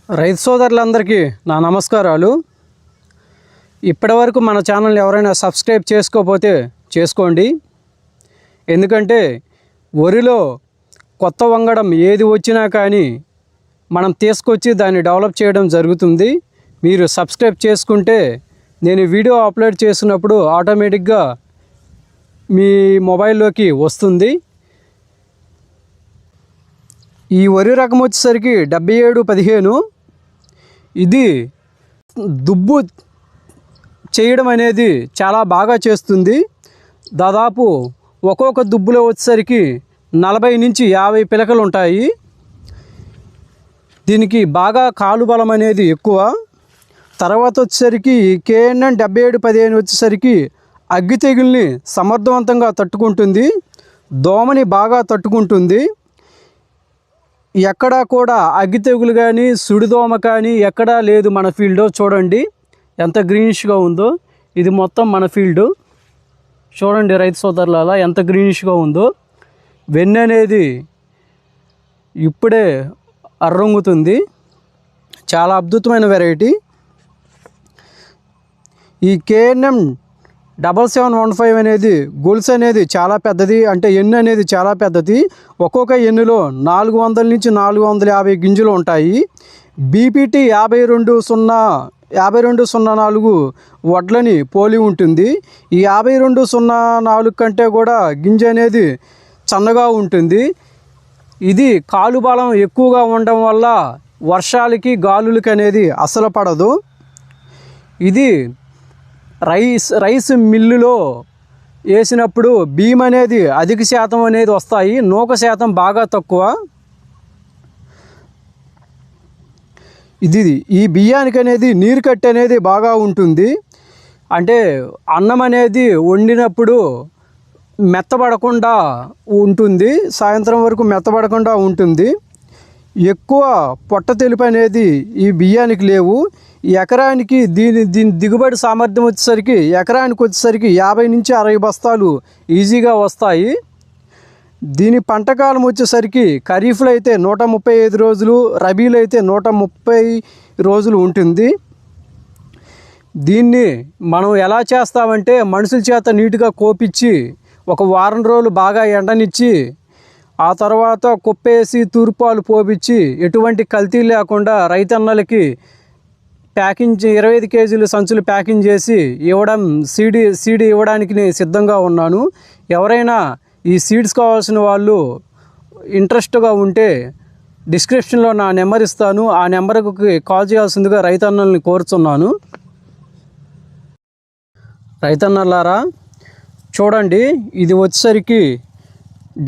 రైతు సోదరులందరికీ నా నమస్కారాలు. ఇప్పటివరకు మన ఛానల్ని ఎవరైనా సబ్స్క్రైబ్ చేసుకోకపోతే చేసుకోండి. ఎందుకంటే వరిలో కొత్త వంగడం ఏది వచ్చినా కానీ మనం తీసుకొచ్చి దాన్ని డెవలప్ చేయడం జరుగుతుంది. మీరు సబ్స్క్రైబ్ చేసుకుంటే నేను వీడియో అప్లోడ్ చేసినప్పుడు ఆటోమేటిక్గా మీ మొబైల్లోకి వస్తుంది. ఈ వరి రకం వచ్చేసరికి 7715. ఇది దుబ్బు చేయడం అనేది చాలా బాగా చేస్తుంది. దాదాపు ఒక్కొక్క దుబ్బులో వచ్చేసరికి 40 నుంచి 50 పిలకలు ఉంటాయి. దీనికి బాగా కాలు బలం అనేది ఎక్కువ. తర్వాత వచ్చేసరికి KNN 7715 వచ్చేసరికి అగ్గి తెగుల్ని సమర్థవంతంగా తట్టుకుంటుంది, దోమని బాగా తట్టుకుంటుంది. ఎక్కడా కూడా అగ్గి తెగులు కానీ సుడిదోమ కానీ ఎక్కడా లేదు మన ఫీల్డ్. చూడండి ఎంత గ్రీనిష్గా ఉందో. ఇది మొత్తం మన ఫీల్డ్. చూడండి రైతు సోదరులారా ఎంత గ్రీనిష్గా ఉందో. వెన్నె అనేది ఇప్పుడే అర్రొంగుతుంది. చాలా అద్భుతమైన వెరైటీ. ఈ KNM 7715 అనేది గొలుసు అనేది చాలా పెద్దది, అంటే ఎన్ను అనేది చాలా పెద్దది. ఒక్కొక్క ఎన్నులో 400 నుంచి 450 గింజలు ఉంటాయి. BPT 5204 వడ్లని పోలి ఉంటుంది. ఈ 5204 కంటే కూడా గింజ అనేది సన్నగా ఉంటుంది. ఇది కాలు బలం ఎక్కువగా ఉండడం వల్ల వర్షాలకి గాలులకి అనేది అసలు పడదు. ఇది రైస్ మిల్లులో వేసినప్పుడు బియ్యం అనేది అధిక శాతం అనేది వస్తాయి, నూక శాతం బాగా తక్కువ. ఈ బియ్యానికి అనేది నీరు కట్టి అనేది బాగా ఉంటుంది. అంటే అన్నం అనేది వండినప్పుడు మెత్తబడకుండా ఉంటుంది, సాయంత్రం వరకు మెత్తబడకుండా ఉంటుంది. ఎక్కువ పొట్ట తెలుపు అనేది ఈ బియ్యానికి లేవు. ఎకరానికి దీని దిగుబడి సామర్థ్యం వచ్చేసరికి ఎకరానికి 50 నుంచి 60 బస్తాలు ఈజీగా వస్తాయి. దీని పంటకాలం వచ్చేసరికి ఖరీఫ్లో అయితే 135 రోజులు, రబీలో అయితే 130 రోజులు ఉంటుంది. దీన్ని మనం ఎలా చేస్తామంటే మనుషుల చేత నీట్గా కోపించి ఒక వారం రోజులు బాగా ఎండనిచ్చి ఆ తర్వాత కుప్పేసి తూర్పాలు పోపించి ఎటువంటి కల్తీ లేకుండా రైతన్నలకి ప్యాకింగ్ 25 కేజీలు సంచులు ప్యాకింగ్ చేసి ఇవ్వడం, సీడ్ ఇవ్వడానికి నేను సిద్ధంగా ఉన్నాను. ఎవరైనా ఈ సీడ్స్ కావాల్సిన వాళ్ళు ఇంట్రెస్ట్గా ఉంటే డిస్క్రిప్షన్లో నా నెంబర్ ఇస్తాను. ఆ నెంబర్కి కాల్ చేయాల్సిందిగా రైతన్నల్ని కోరుతున్నాను. రైతన్నలారా చూడండి, ఇది వచ్చేసరికి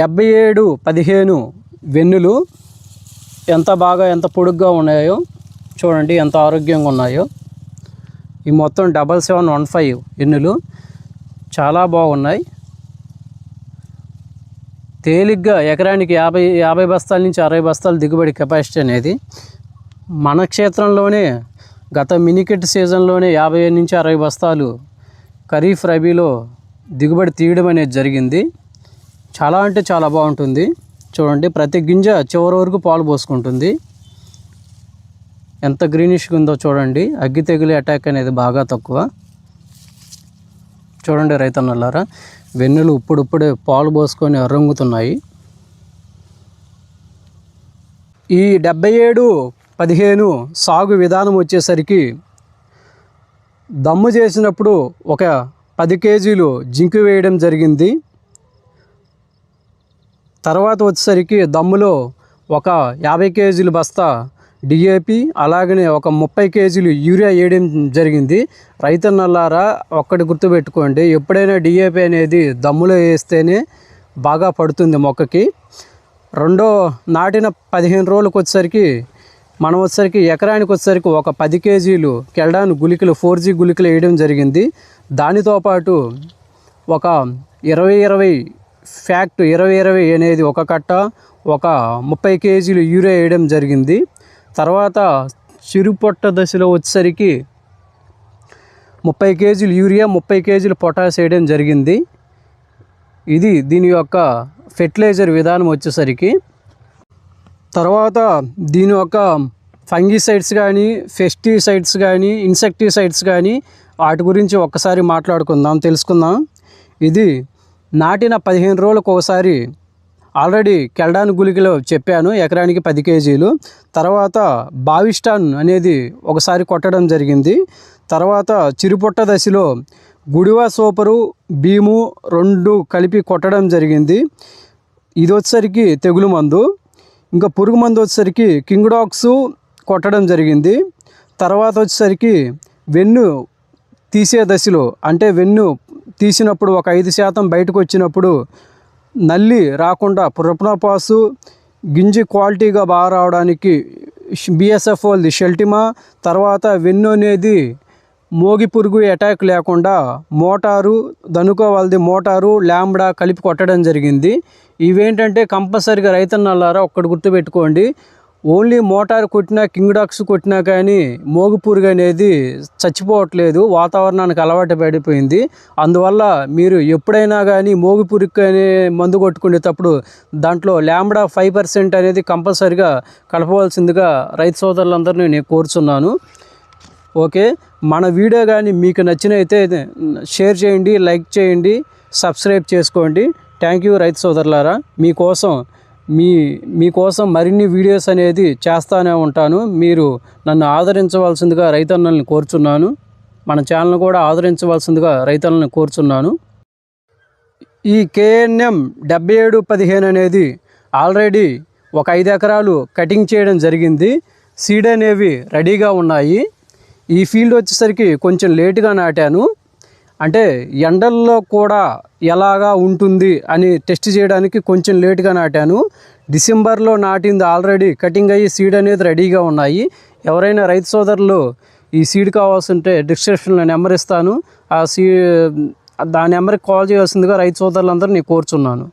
7715 వెన్నులు ఎంత పొడుగ్గా ఉన్నాయో చూడండి, ఎంత ఆరోగ్యంగా ఉన్నాయో. ఈ మొత్తం 7715 ఎన్నులు చాలా బాగున్నాయి. తేలిగ్గా ఎకరానికి 50 బస్తాల నుంచి 60 బస్తాల దిగుబడి కెపాసిటీ అనేది మన క్షేత్రంలోనే గత మినికెట్ సీజన్లోనే 50 నుంచి 60 బస్తాలు ఖరీఫ్ రబీలో దిగుబడి తీయడం అనేది జరిగింది. చాలా అంటే చాలా బాగుంటుంది. చూడండి ప్రతి గింజ చివరి వరకు పాలు పోసుకుంటుంది. ఎంత గ్రీనిష్గా ఉందో చూడండి. అగ్గి తెగులు అటాక్ అనేది బాగా తక్కువ. చూడండి రైతన్నలారా, వెన్నులు ఇప్పుడిప్పుడే పాలు పోసుకొని అర్రంగుతున్నాయి. ఈ 7715 సాగు విధానం వచ్చేసరికి దమ్ము చేసినప్పుడు ఒక 10 కేజీలు జింకు వేయడం జరిగింది. తర్వాత వచ్చేసరికి దమ్ములో ఒక 50 కేజీలు బస్తా DAP, అలాగనే ఒక 30 కేజీలు యూరియా వేయడం జరిగింది. రైతన్నలారా ఒక్కటి గుర్తుపెట్టుకోండి, ఎప్పుడైనా DAP అనేది దమ్ములో వేస్తేనే బాగా పడుతుంది మొక్కకి. రెండో నాటిన 15 రోజులకు వచ్చేసరికి మనం ఎకరానికి వచ్చేసరికి ఒక 10 కేజీలు కెల్డాన్ గుళికలు 4G గుళికలు వేయడం జరిగింది. దానితో పాటు ఒక 20-20 ఫ్యాక్ట్ 20-20 అనేది ఒక కట్ట, ఒక 30 కేజీలు యూరియా వేయడం జరిగింది. తర్వాత చిరుపొట్ట దశలో వచ్చేసరికి 30 కేజీలు యూరియా, 30 కేజీలు పొటాష్ వేయడం జరిగింది. ఇది దీని యొక్క ఫెర్టిలైజర్ విధానం వచ్చేసరికి. తర్వాత దీని యొక్క ఫంగిసైడ్స్ కానీ, పెస్టిసైడ్స్ కానీ, ఇన్సెక్టిసైడ్స్ కానీ వాటి గురించి ఒక్కసారి మాట్లాడుకుందాం, తెలుసుకుందాం. ఇది నాటిన 15 రోజులకు ఒకసారి ఆల్రెడీ కెల్డాన్ గుళికలో చెప్పాను, ఎకరానికి 10 కేజీలు. తర్వాత బావిస్టాన్ అనేది ఒకసారి కొట్టడం జరిగింది. తర్వాత చిరుపొట్ట దశలో గుడివా సూపరు, భీము 2 కలిపి కొట్టడం జరిగింది. ఇది వచ్చేసరికి తెగులు మందు. ఇంకా పురుగు మందు వచ్చేసరికి కింగ్డాక్స్ కొట్టడం జరిగింది. తర్వాత వచ్చేసరికి వెన్ను తీసే దశలో, అంటే వెన్ను తీసినప్పుడు ఒక 5% బయటకు వచ్చినప్పుడు నల్లి రాకుండా ప్రొపనోపాసు, గింజి క్వాలిటీగా బాగా రావడానికి BSF వాళ్ళది షెల్టిమా, తర్వాత వెన్ను అనేది మోగి పురుగు అటాక్ లేకుండా మోటారు, ధనుకో వాళ్ళది మోటారు, ల్యాంబ్డా కలిపి కొట్టడం జరిగింది. ఇవేంటంటే కంపల్సరీగా రైతన్నలారా ఒక్కటి గుర్తుపెట్టుకోండి, ఓన్లీ మోటార్ కొట్టినా, కింగ్డాక్స్ కొట్టినా కానీ మోగి పురుగు అనేది చచ్చిపోవట్లేదు, వాతావరణానికి అలవాటు పడిపోయింది. అందువల్ల మీరు ఎప్పుడైనా కానీ మోగి పురుగు అనే మందు కొట్టుకునేటప్పుడు దాంట్లో ల్యాంబ్డా 5% అనేది కంపల్సరీగా కలపవలసిందిగా రైతు సోదరులందరినీ నేను కోరుచున్నాను. ఓకే, మన వీడియో కానీ మీకు నచ్చినైతే షేర్ చేయండి, లైక్ చేయండి, సబ్స్క్రైబ్ చేసుకోండి. థ్యాంక్ యూ రైతు సోదరులారా. మీకోసం మరిన్ని వీడియోస్ అనేది చేస్తూనే ఉంటాను. మీరు నన్ను ఆదరించవలసిందిగా రైతన్నల్ని కోరుచున్నాను. మన ఛానల్ కూడా ఆదరించవలసిందిగా రైతన్నల్ని కోరుచున్నాను. ఈ KNM 7715 అనేది ఆల్రెడీ ఒక 5 ఎకరాలు కటింగ్ చేయడం జరిగింది. సీడ్ అనేవి రెడీగా ఉన్నాయి. ఈ ఫీల్డ్ వచ్చేసరికి కొంచెం లేటుగా నాటాను, అంటే ఎండల్లో కూడా ఎలాగా ఉంటుంది అని టెస్ట్ చేయడానికి కొంచెం లేటుగా నాటాను. డిసెంబర్లో నాటింది ఆల్రెడీ కటింగ్ అయ్యి సీడ్ అనేది రెడీగా ఉన్నాయి. ఎవరైనా రైతు సోదరులు ఈ సీడ్ కావాల్సింటే డిస్క్రిప్షన్లో నెంబర్ ఇస్తాను, ఆ నెంబర్కి కాల్ చేయాల్సిందిగా రైతు సోదరులందరూ నేను కోరుచున్నాను.